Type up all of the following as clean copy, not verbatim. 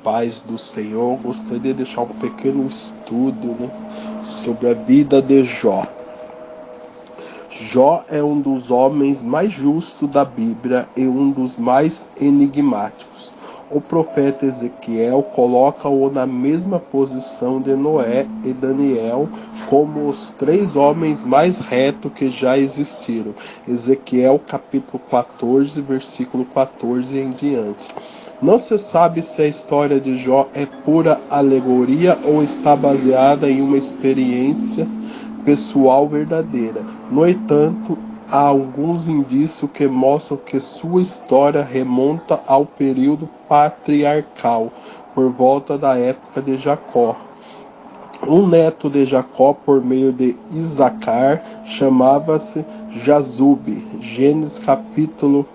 paz do Senhor, gostaria de deixar um pequeno estudo, sobre a vida de Jó. Jó é um dos homens mais justos da Bíblia e um dos mais enigmáticos. O profeta Ezequiel coloca-o na mesma posição de Noé e Daniel como os 3 homens mais retos que já existiram. Ezequiel capítulo 14, versículo 14 em diante. Não se sabe se a história de Jó é pura alegoria ou está baseada em uma experiência pessoal verdadeira. No entanto, há alguns indícios que mostram que sua história remonta ao período patriarcal, por volta da época de Jacó. Um neto de Jacó, por meio de Isacar, chamava-se Jazube. Gênesis capítulo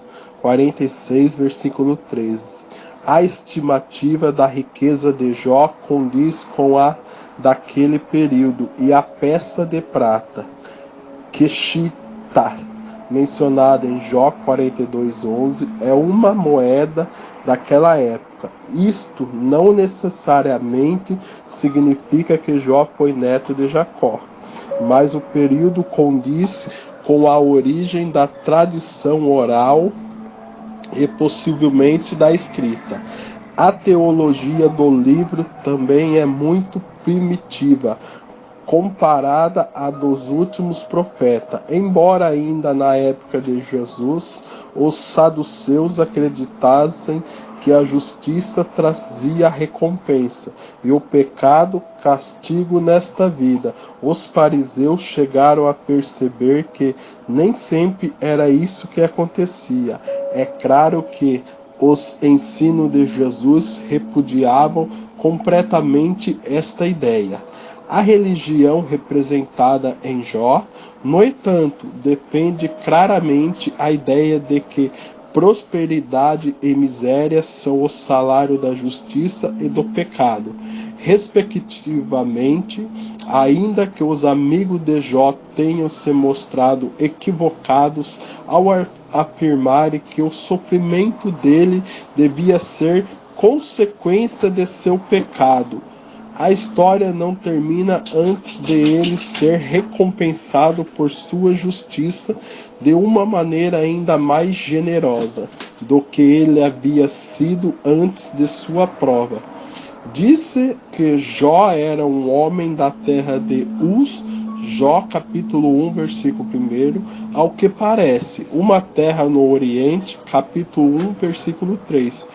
46, versículo 13. A estimativa da riqueza de Jó condiz com a daquele período, e a peça de prata, Queshita, mencionada em Jó 42:11, é uma moeda daquela época. Isto não necessariamente significa que Jó foi neto de Jacó, mas o período condiz com a origem da tradição oral e possivelmente da escrita. A teologia do livro também é muito primitiva, comparada à dos últimos profetas. Embora ainda na época de Jesus, os saduceus acreditassem que a justiça trazia recompensa e o pecado castigo nesta vida. Os fariseus chegaram a perceber que nem sempre era isso que acontecia. É claro que os ensinos de Jesus repudiavam completamente esta ideia. A religião representada em Jó, no entanto, defende claramente a ideia de que prosperidade e miséria são o salário da justiça e do pecado, respectivamente, ainda que os amigos de Jó tenham se mostrado equivocados ao afirmarem que o sofrimento dele devia ser consequência de seu pecado. A história não termina antes de ele ser recompensado por sua justiça de uma maneira ainda mais generosa do que ele havia sido antes de sua prova. Disse que Jó era um homem da terra de Uz, Jó capítulo 1, versículo 1, ao que parece, uma terra no Oriente, capítulo 1, versículo 3.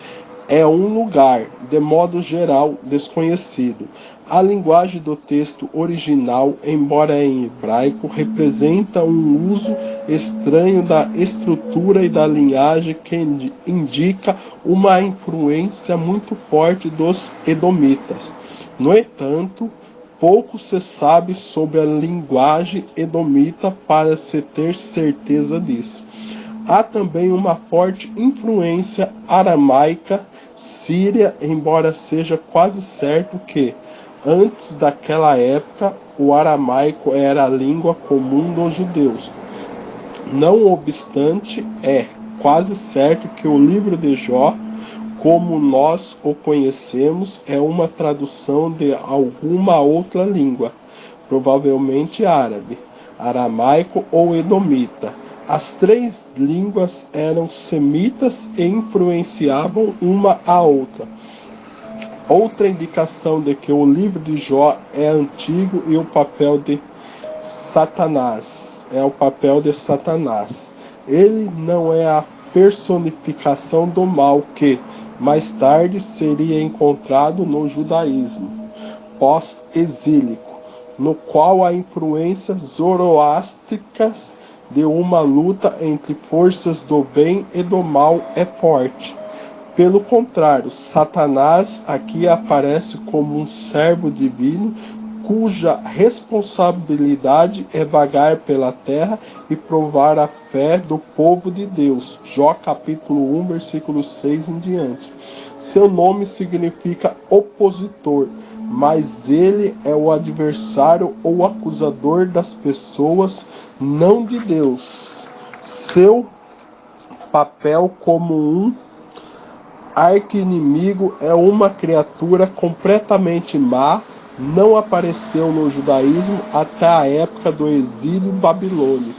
É um lugar, de modo geral, desconhecido. A linguagem do texto original, embora em hebraico, representa um uso estranho da estrutura e da linhagem que indica uma influência muito forte dos edomitas. No entanto, pouco se sabe sobre a linguagem edomita para se ter certeza disso. Há também uma forte influência aramaica síria, embora seja quase certo que, antes daquela época, o aramaico era a língua comum dos judeus. Não obstante, é quase certo que o livro de Jó, como nós o conhecemos, é uma tradução de alguma outra língua, provavelmente árabe, aramaico ou edomita. As 3 línguas eram semitas e influenciavam uma a outra. Outra indicação de que o livro de Jó é antigo e o papel de Satanás. Ele não é a personificação do mal que, mais tarde, seria encontrado no judaísmo pós-exílico, no qual a influência zoroástrica de uma luta entre forças do bem e do mal é forte. Pelo contrário, Satanás aqui aparece como um servo divino cuja responsabilidade é vagar pela terra e provar a fé do povo de Deus. Jó capítulo 1, versículo 6 em diante. Seu nome significa opositor, mas ele é o adversário ou acusador das pessoas, não de Deus. Seu papel como um arqui-inimigo é uma criatura completamente má, não apareceu no judaísmo até a época do exílio babilônico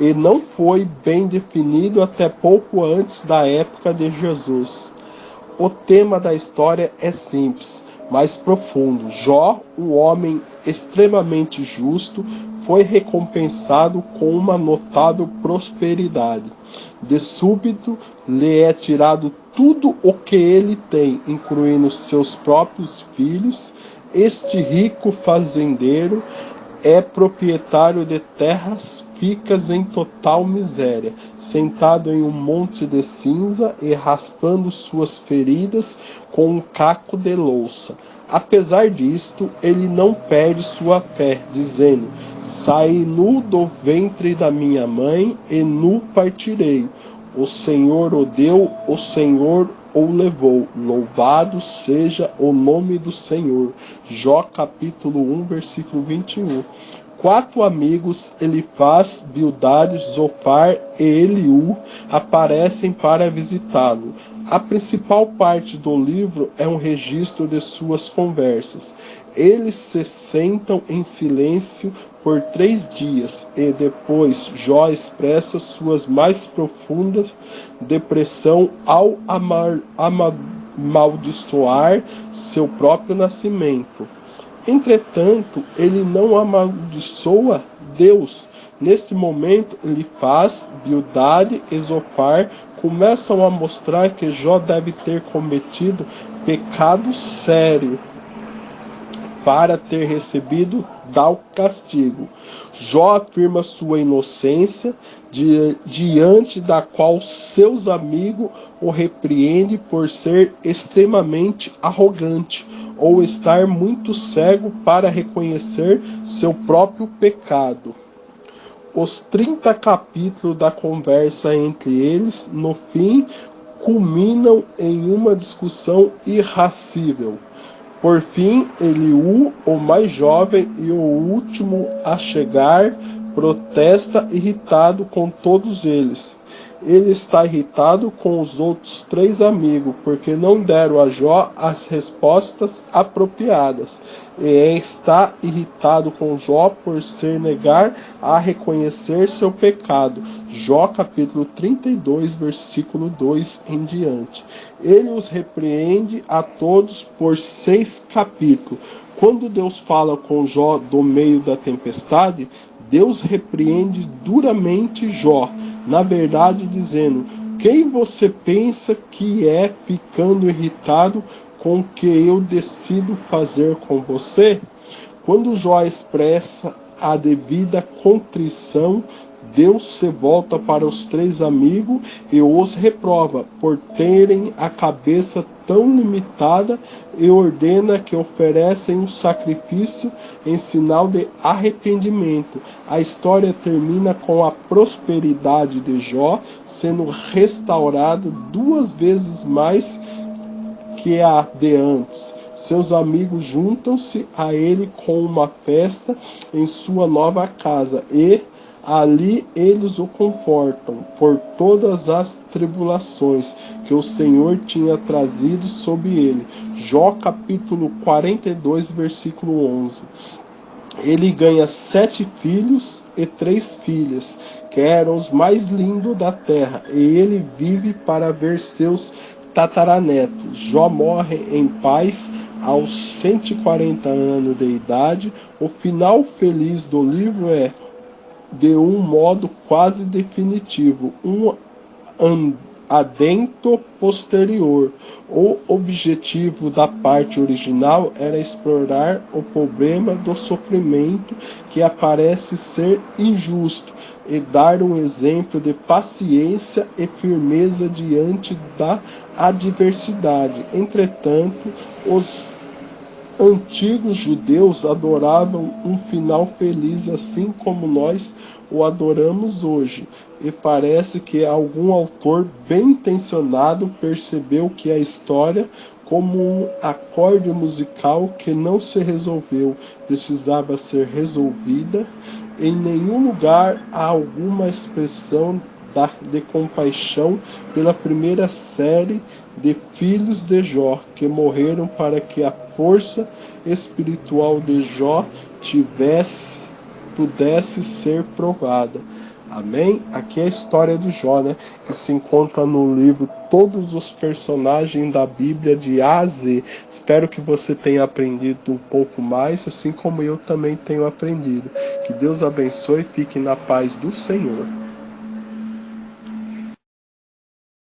e não foi bem definido até pouco antes da época de Jesus. O tema da história é simples, mas profundo. Jó, um homem extremamente justo, foi recompensado com uma notável prosperidade. De súbito, lhe é tirado tudo o que ele tem, incluindo seus próprios filhos. Este rico fazendeiro é proprietário de terras ficas em total miséria, sentado em um monte de cinza e raspando suas feridas com um caco de louça. Apesar disto, ele não perde sua fé, dizendo: saí nu do ventre da minha mãe e nu partirei. O Senhor o deu, o Senhor o levou. Louvado seja o nome do Senhor. Jó capítulo 1, versículo 21. 4 amigos, Elifaz, Bildade, Zofar e Eliú, aparecem para visitá-lo. A principal parte do livro é um registro de suas conversas. Eles se sentam em silêncio por 3 dias e depois Jó expressa suas mais profundas depressão ao amaldiçoar seu próprio nascimento. Entretanto, ele não amaldiçoa Deus. Neste momento, Elifaz, Bildade e Zofar começam a mostrar que Jó deve ter cometido pecado sério para ter recebido tal castigo. Jó afirma sua inocência, diante da qual seus amigos o repreendem por ser extremamente arrogante ou estar muito cego para reconhecer seu próprio pecado. Os 30 capítulos da conversa entre eles, no fim, culminam em uma discussão irracível. Por fim, Eliú, o mais jovem e o último a chegar, protesta irritado com todos eles. Ele está irritado com os outros 3 amigos, porque não deram a Jó as respostas apropriadas. E está irritado com Jó por se negar a reconhecer seu pecado. Jó capítulo 32, versículo 2 em diante. Ele os repreende a todos por 6 capítulos. Quando Deus fala com Jó do meio da tempestade, Deus repreende duramente Jó, na verdade dizendo: quem você pensa que é, ficando irritado com o que eu decido fazer com você? Quando Jó expressa a devida contrição, Deus se volta para os 3 amigos e os reprova por terem a cabeça tão limitada e ordena que oferecem um sacrifício em sinal de arrependimento. A história termina com a prosperidade de Jó sendo restaurada 2 vezes mais que a de antes. Seus amigos juntam-se a ele com uma festa em sua nova casa e ali eles o confortam por todas as tribulações que o Senhor tinha trazido sobre ele. Jó capítulo 42, versículo 11. Ele ganha 7 filhos e 3 filhas, que eram os mais lindos da terra, e ele vive para ver seus tataranetos. Jó morre em paz aos 140 anos de idade. O final feliz do livro é, de um modo quase definitivo, um adendo posterior. O objetivo da parte original era explorar o problema do sofrimento que aparece ser injusto e dar um exemplo de paciência e firmeza diante da adversidade. Entretanto, os antigos judeus adoravam um final feliz assim como nós o adoramos hoje, e parece que algum autor bem intencionado percebeu que a história, como um acorde musical que não se resolveu, precisava ser resolvida. Em nenhum lugar há alguma expressão de compaixão pela primeira série de filhos de Jó, que morreram para que a força espiritual de Jó pudesse ser provada. Amém? Aqui é a história de Jó, né? Que se encontra no livro todos os personagens da Bíblia de A a Z. Espero que você tenha aprendido um pouco mais, assim como eu também tenho aprendido. Que Deus abençoe e fique na paz do Senhor.